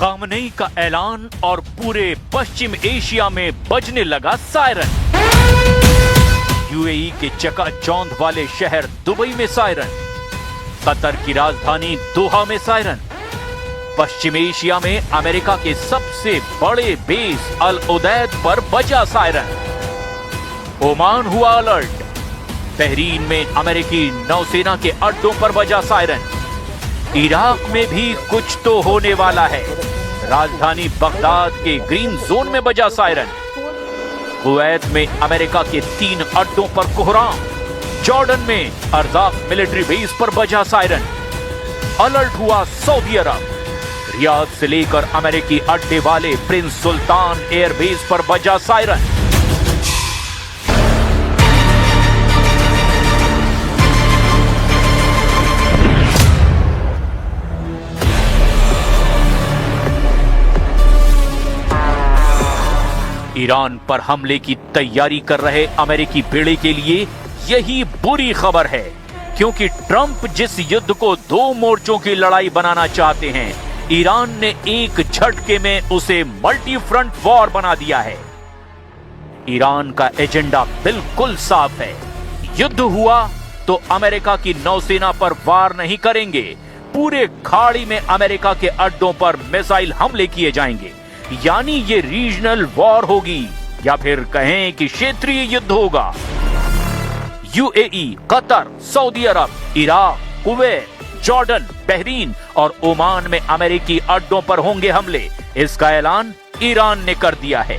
Khamenei का ऐलान और पूरे पश्चिम एशिया में बजने लगा सायरन। यूएई के चकाचौंध वाले शहर दुबई में सायरन, कतर की राजधानी दोहा में सायरन, पश्चिम एशिया में अमेरिका के सबसे बड़े बेस अल उदैद पर बजा सायरन। ओमान हुआ अलर्ट, बहरीन में अमेरिकी नौसेना के अड्डों पर बजा सायरन। इराक में भी कुछ तो होने वाला है, राजधानी बगदाद के ग्रीन जोन में बजा सायरन। कुवैत में अमेरिका के 3 अड्डों पर कोहराम, जॉर्डन में अर्जाक मिलिट्री बेस पर बजा सायरन। अलर्ट हुआ सऊदी अरब, रियाद से लेकर अमेरिकी अड्डे वाले प्रिंस सुल्तान एयरबेस पर बजा सायरन। ईरान पर हमले की तैयारी कर रहे अमेरिकी बेड़े के लिए यही बुरी खबर है, क्योंकि ट्रंप जिस युद्ध को 2 मोर्चों की लड़ाई बनाना चाहते हैं, ईरान ने एक झटके में उसे मल्टी फ्रंट वॉर बना दिया है। ईरान का एजेंडा बिल्कुल साफ है, युद्ध हुआ तो अमेरिका की नौसेना पर वार नहीं करेंगे, पूरे खाड़ी में अमेरिका के अड्डों पर मिसाइल हमले किए जाएंगे। यानी ये रीजनल वॉर होगी, या फिर कहें कि क्षेत्रीय युद्ध होगा। यूएई, कतर, सऊदी अरब, इराक, कुवैत, जॉर्डन, बहरीन और ओमान में अमेरिकी अड्डों पर होंगे हमले, इसका ऐलान ईरान ने कर दिया है।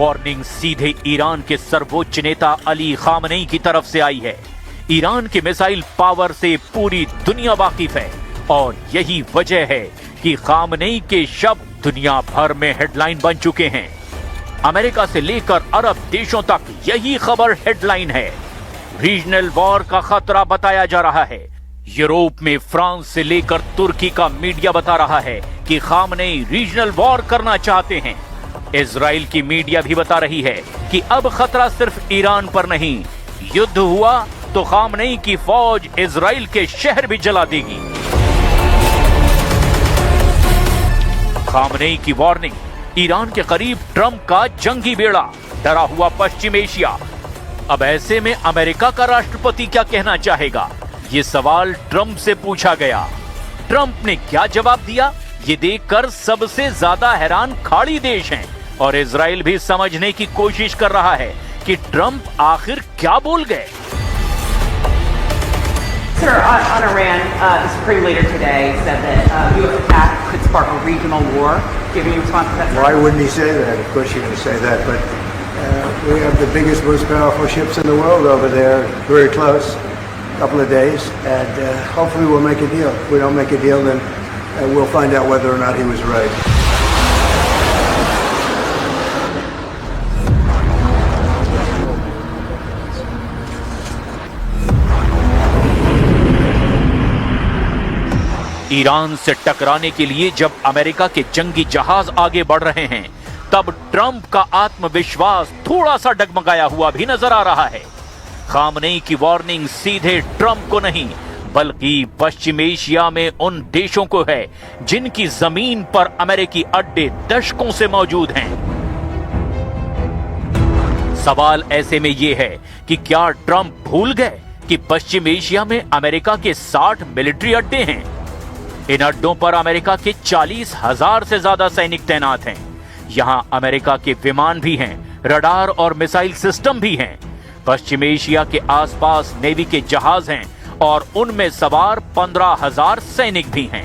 वार्निंग सीधे ईरान के सर्वोच्च नेता अली खामनेई की तरफ से आई है। ईरान के मिसाइल पावर से पूरी दुनिया वाकिफ है और यही वजह है कि खामनेई के शब्द दुनिया भर में हेडलाइन बन चुके हैं। अमेरिका से लेकर अरब देशों तक यही खबर हेडलाइन है। रीजनल वॉर का खतरा बताया जा रहा है। यूरोप में फ्रांस से लेकर तुर्की का मीडिया बता रहा है कि खामनेई रीजनल वॉर करना चाहते हैं। इजराइल की मीडिया भी बता रही है कि अब खतरा सिर्फ ईरान पर नहीं, युद्ध हुआ तो खामनेई की फौज इजराइल के शहर भी जला देगी। खामनेई की वार्निंग, ईरान के करीब ट्रंप का जंगी बेड़ा, डरा हुआ पश्चिम एशिया। अब ऐसे में अमेरिका का राष्ट्रपति क्या कहना चाहेगा, ये सवाल ट्रंप से पूछा गया। ट्रंप ने क्या जवाब दिया, ये देखकर सबसे ज्यादा हैरान खाड़ी देश हैं और इजराइल भी समझने की कोशिश कर रहा है कि ट्रंप आखिर क्या बोल गए। Sir, on Iran, the Supreme Leader today said that U.S. attack could spark a regional war. Giving you response to that? Why wouldn't he say that? Of course you're going to say that, but we have the biggest, most powerful ships in the world over there, very close, a couple of days, and hopefully we'll make a deal. If we don't make a deal, then we'll find out whether or not he was right. Iran से टकराने के लिए जब America के जंगी जहाज आगे बढ़ रहे हैं, तब ट्रंप का आत्मविश्वास थोड़ा सा डगमगाया हुआ भी नजर आ रहा है। खामनेई की वार्निंग सीधे ट्रंप को नहीं, बल्कि पश्चिम एशिया में उन देशों को है जिनकी जमीन पर अमेरिकी अड्डे दशकों से मौजूद हैं। सवाल ऐसे में यह है कि क्या ट्रंप भूल गए कि पश्चिम एशिया में अमेरिका के 60 मिलिट्री अड्डे हैं। इन अड्डों पर अमेरिका के 40,000 से ज्यादा सैनिक तैनात हैं। यहां अमेरिका के विमान भी हैं, रडार और मिसाइल सिस्टम भी हैं। पश्चिम एशिया के आसपास नेवी के जहाज हैं और उनमें सवार 15,000 सैनिक भी हैं।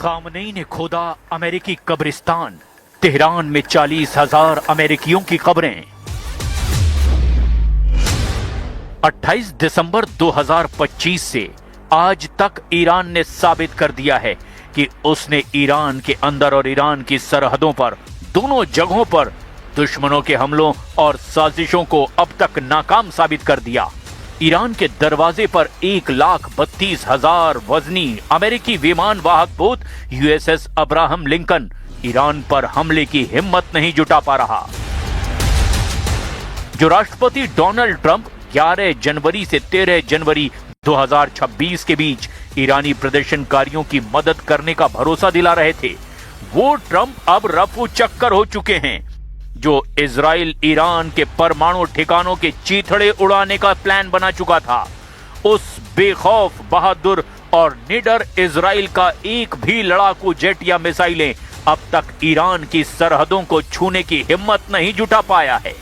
खामनेई ने खोदा अमेरिकी कब्रिस्तान, तेहरान में 40,000 अमेरिकियों की कब्रें। 28 दिसंबर 2025 से आज तक ईरान ने साबित कर दिया है कि उसने ईरान के अंदर और ईरान की सरहदों पर दोनों जगहों पर दुश्मनों के हमलों और साजिशों को अब तक नाकाम साबित कर दिया। ईरान के दरवाजे पर 1,32,000 वजनी अमेरिकी विमान वाहक पोत यूएसएस अब्राहम लिंकन ईरान पर हमले की हिम्मत नहीं जुटा पा रहा। जो राष्ट्रपति डोनाल्ड ट्रंप 11 जनवरी से 13 जनवरी 2026 के बीच ईरानी प्रदर्शनकारियों की मदद करने का भरोसा दिला रहे थे, वो ट्रंप अब रफू चक्कर हो चुके हैं। जो इजराइल ईरान के परमाणु ठिकानों के चीथड़े उड़ाने का प्लान बना चुका था, उस बेखौफ, बहादुर और निडर इजराइल का एक भी लड़ाकू जेट या मिसाइलें अब तक ईरान की सरहदों को छूने की हिम्मत नहीं जुटा पाया है।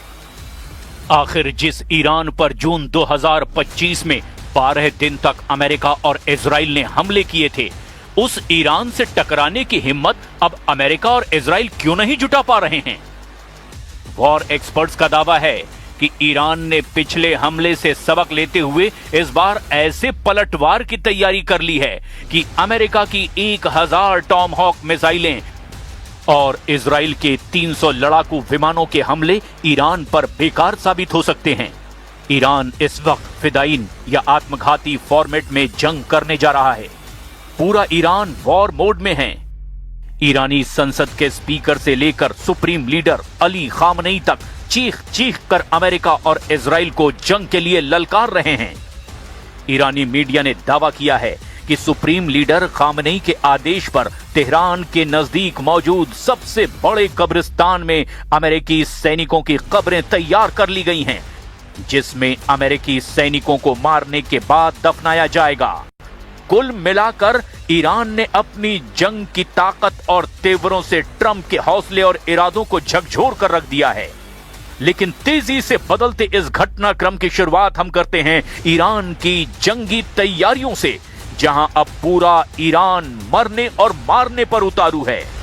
आखिर जिस ईरान पर जून 2025 में 12 दिन तक अमेरिका और इजराइल ने हमले किए थे, उस ईरान से टकराने की हिम्मत अब अमेरिका और इजराइल क्यों नहीं जुटा पा रहे हैं? वॉर एक्सपर्ट्स का दावा है कि ईरान ने पिछले हमले से सबक लेते हुए इस बार ऐसे पलटवार की तैयारी कर ली है कि अमेरिका की 1000 टॉमहॉक मिसाइलें और इजराइल के 300 लड़ाकू विमानों के हमले ईरान पर बेकार साबित हो सकते हैं। ईरान इस वक्त फिदाइन या आत्मघाती फॉर्मेट में जंग करने जा रहा है। पूरा ईरान वॉर मोड में है। ईरानी संसद के स्पीकर से लेकर सुप्रीम लीडर अली खामनेई तक चीख चीख कर अमेरिका और इजराइल को जंग के लिए ललकार रहे हैं। ईरानी मीडिया ने दावा किया है कि सुप्रीम लीडर खामनेई के आदेश पर तेहरान के नजदीक मौजूद सबसे बड़े कब्रिस्तान में अमेरिकी सैनिकों की कब्रें तैयार कर ली गई हैं, जिसमें अमेरिकी सैनिकों को मारने के बाद दफनाया जाएगा। कुल मिलाकर ईरान ने अपनी जंग की ताकत और तेवरों से ट्रंप के हौसले और इरादों को झकझोर कर रख दिया है। लेकिन तेजी से बदलते इस घटनाक्रम की शुरुआत हम करते हैं ईरान की जंगी तैयारियों से, जहां अब पूरा ईरान मरने और मारने पर उतारू है।